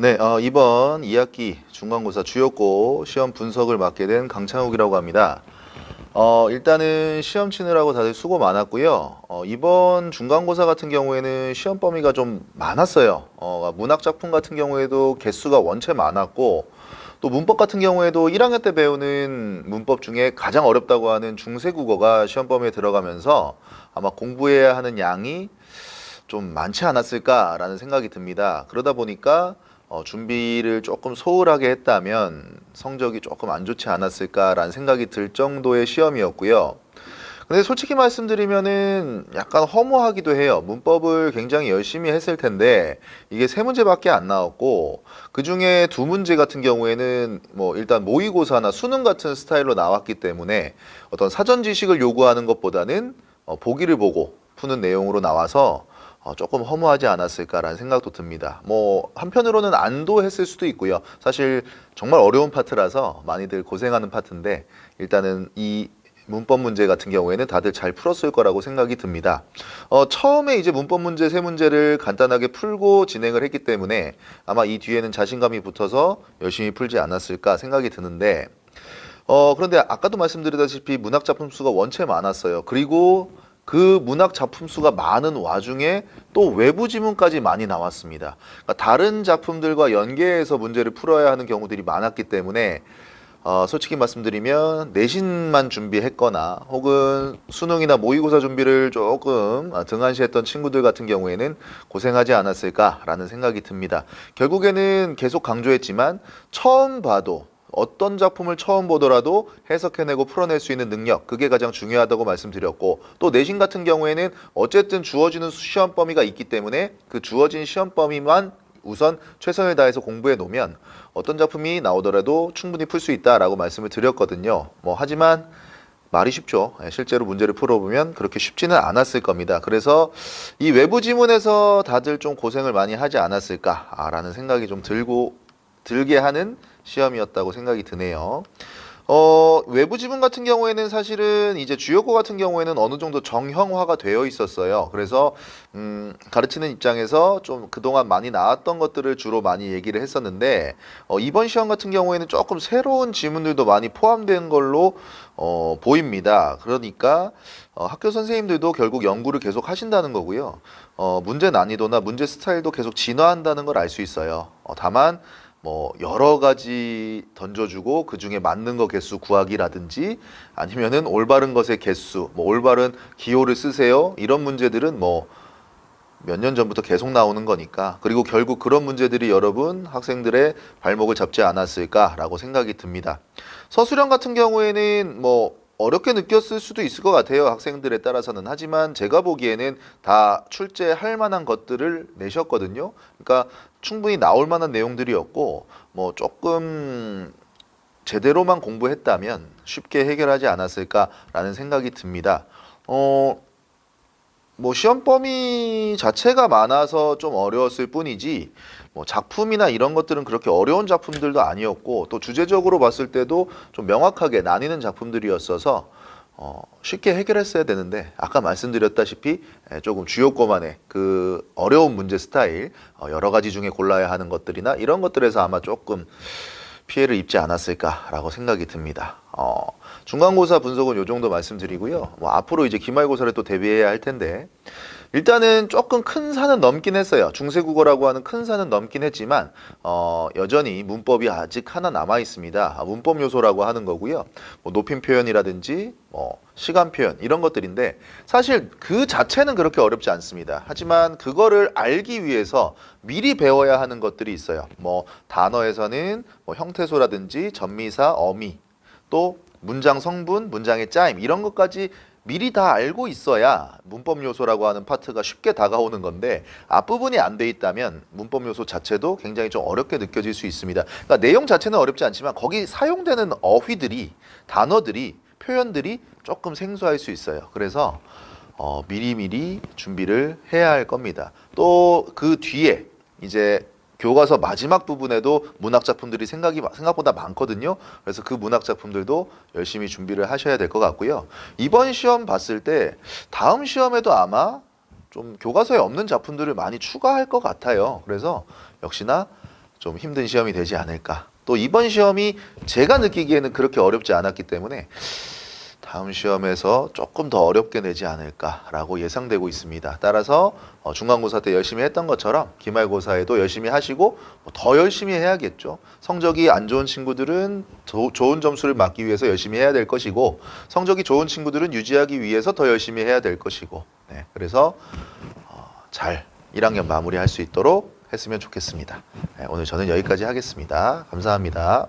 네, 이번 2학기 중간고사 주요고 시험 분석을 맡게 된 강창욱이라고 합니다. 일단은 시험 치느라고 다들 수고 많았고요. 이번 중간고사 같은 경우에는 시험 범위가 좀 많았어요. 문학 작품 같은 경우에도 개수가 원체 많았고, 또 문법 같은 경우에도 1학년 때 배우는 문법 중에 가장 어렵다고 하는 중세국어가 시험 범위에 들어가면서 아마 공부해야 하는 양이 좀 많지 않았을까라는 생각이 듭니다. 그러다 보니까 준비를 조금 소홀하게 했다면 성적이 조금 안 좋지 않았을까라는 생각이 들 정도의 시험이었고요. 근데 솔직히 말씀드리면은 약간 허무하기도 해요. 문법을 굉장히 열심히 했을 텐데 이게 세 문제밖에 안 나왔고, 그 중에 두 문제 같은 경우에는 뭐 일단 모의고사나 수능 같은 스타일로 나왔기 때문에 어떤 사전 지식을 요구하는 것보다는 보기를 보고 푸는 내용으로 나와서 조금 허무하지 않았을까라는 생각도 듭니다. 뭐 한편으로는 안도했을 수도 있고요. 사실 정말 어려운 파트라서 많이들 고생하는 파트인데, 일단은 이 문법 문제 같은 경우에는 다들 잘 풀었을 거라고 생각이 듭니다. 처음에 이제 문법 문제 세 문제를 간단하게 풀고 진행을 했기 때문에 아마 이 뒤에는 자신감이 붙어서 열심히 풀지 않았을까 생각이 드는데, 그런데 아까도 말씀드렸다시피 문학 작품 수가 원체 많았어요. 그리고 그 문학 작품 수가 많은 와중에 또 외부 지문까지 많이 나왔습니다. 그러니까 다른 작품들과 연계해서 문제를 풀어야 하는 경우들이 많았기 때문에 솔직히 말씀드리면 내신만 준비했거나 혹은 수능이나 모의고사 준비를 조금 등한시했던 친구들 같은 경우에는 고생하지 않았을까라는 생각이 듭니다. 결국에는 계속 강조했지만 처음 봐도, 어떤 작품을 처음 보더라도 해석해내고 풀어낼 수 있는 능력, 그게 가장 중요하다고 말씀드렸고, 또 내신 같은 경우에는 어쨌든 주어지는 시험 범위가 있기 때문에 그 주어진 시험 범위만 우선 최선을 다해서 공부해 놓으면 어떤 작품이 나오더라도 충분히 풀 수 있다라고 말씀을 드렸거든요. 하지만 말이 쉽죠. 실제로 문제를 풀어보면 그렇게 쉽지는 않았을 겁니다. 그래서 이 외부 지문에서 다들 좀 고생을 많이 하지 않았을까라는 생각이 좀 들게 하는 시험이었다고 생각이 드네요. 외부 지문 같은 경우에는 사실은 이제 주요고 같은 경우에는 어느 정도 정형화가 되어 있었어요. 그래서 가르치는 입장에서 좀 그동안 많이 나왔던 것들을 주로 많이 얘기를 했었는데, 이번 시험 같은 경우에는 조금 새로운 지문들도 많이 포함된 걸로 보입니다. 그러니까 학교 선생님들도 결국 연구를 계속 하신다는 거고요. 문제 난이도나 문제 스타일도 계속 진화한다는 걸 알 수 있어요. 다만 여러 가지 던져주고 그 중에 맞는 거 개수 구하기라든지, 아니면은 올바른 것의 개수, 올바른 기호를 쓰세요, 이런 문제들은 몇 년 전부터 계속 나오는 거니까, 그리고 결국 그런 문제들이 여러분 학생들의 발목을 잡지 않았을까라고 생각이 듭니다. 서술형 같은 경우에는 어렵게 느꼈을 수도 있을 것 같아요, 학생들에 따라서는. 하지만 제가 보기에는 다 출제할 만한 것들을 내셨거든요. 그러니까 충분히 나올 만한 내용들이었고, 조금 제대로만 공부했다면 쉽게 해결하지 않았을까라는 생각이 듭니다. 시험 범위 자체가 많아서 좀 어려웠을 뿐이지, 작품이나 이런 것들은 그렇게 어려운 작품들도 아니었고, 또 주제적으로 봤을 때도 좀 명확하게 나뉘는 작품들이었어서 쉽게 해결했어야 되는데, 아까 말씀드렸다시피 조금 주요고만의 그 어려운 문제 스타일, 여러 가지 중에 골라야 하는 것들이나 이런 것들에서 아마 조금 피해를 입지 않았을까라고 생각이 듭니다. 중간고사 분석은 요 정도 말씀드리고요. 앞으로 이제 기말고사를 또 대비해야 할 텐데, 일단은 조금 큰 산은 넘긴 했어요. 중세국어라고 하는 큰 산은 넘긴 했지만 여전히 문법이 아직 하나 남아 있습니다. 문법 요소라고 하는 거고요. 높임 표현이라든지 시간 표현, 이런 것들인데 사실 그 자체는 그렇게 어렵지 않습니다. 하지만 그거를 알기 위해서 미리 배워야 하는 것들이 있어요. 단어에서는 형태소라든지 전미사, 어미, 또 문장 성분, 문장의 짜임, 이런 것까지 미리 다 알고 있어야 문법 요소라고 하는 파트가 쉽게 다가오는 건데, 앞부분이 안 돼 있다면 문법 요소 자체도 굉장히 좀 어렵게 느껴질 수 있습니다. 그러니까 내용 자체는 어렵지 않지만 거기 사용되는 어휘들이, 단어들이, 표현들이 조금 생소할 수 있어요. 그래서 미리미리 준비를 해야 할 겁니다. 또 그 뒤에 이제 교과서 마지막 부분에도 문학 작품들이 생각보다 많거든요. 그래서 그 문학 작품들도 열심히 준비를 하셔야 될 것 같고요. 이번 시험 봤을 때 다음 시험에도 아마 좀 교과서에 없는 작품들을 많이 추가할 것 같아요. 그래서 역시나 좀 힘든 시험이 되지 않을까. 또 이번 시험이 제가 느끼기에는 그렇게 어렵지 않았기 때문에 다음 시험에서 조금 더 어렵게 내지 않을까라고 예상되고 있습니다. 따라서 중간고사 때 열심히 했던 것처럼 기말고사에도 열심히 하시고 더 열심히 해야겠죠. 성적이 안 좋은 친구들은 좋은 점수를 맞기 위해서 열심히 해야 될 것이고, 성적이 좋은 친구들은 유지하기 위해서 더 열심히 해야 될 것이고, 네, 그래서 잘 1학년 마무리할 수 있도록 했으면 좋겠습니다. 네, 오늘 저는 여기까지 하겠습니다. 감사합니다.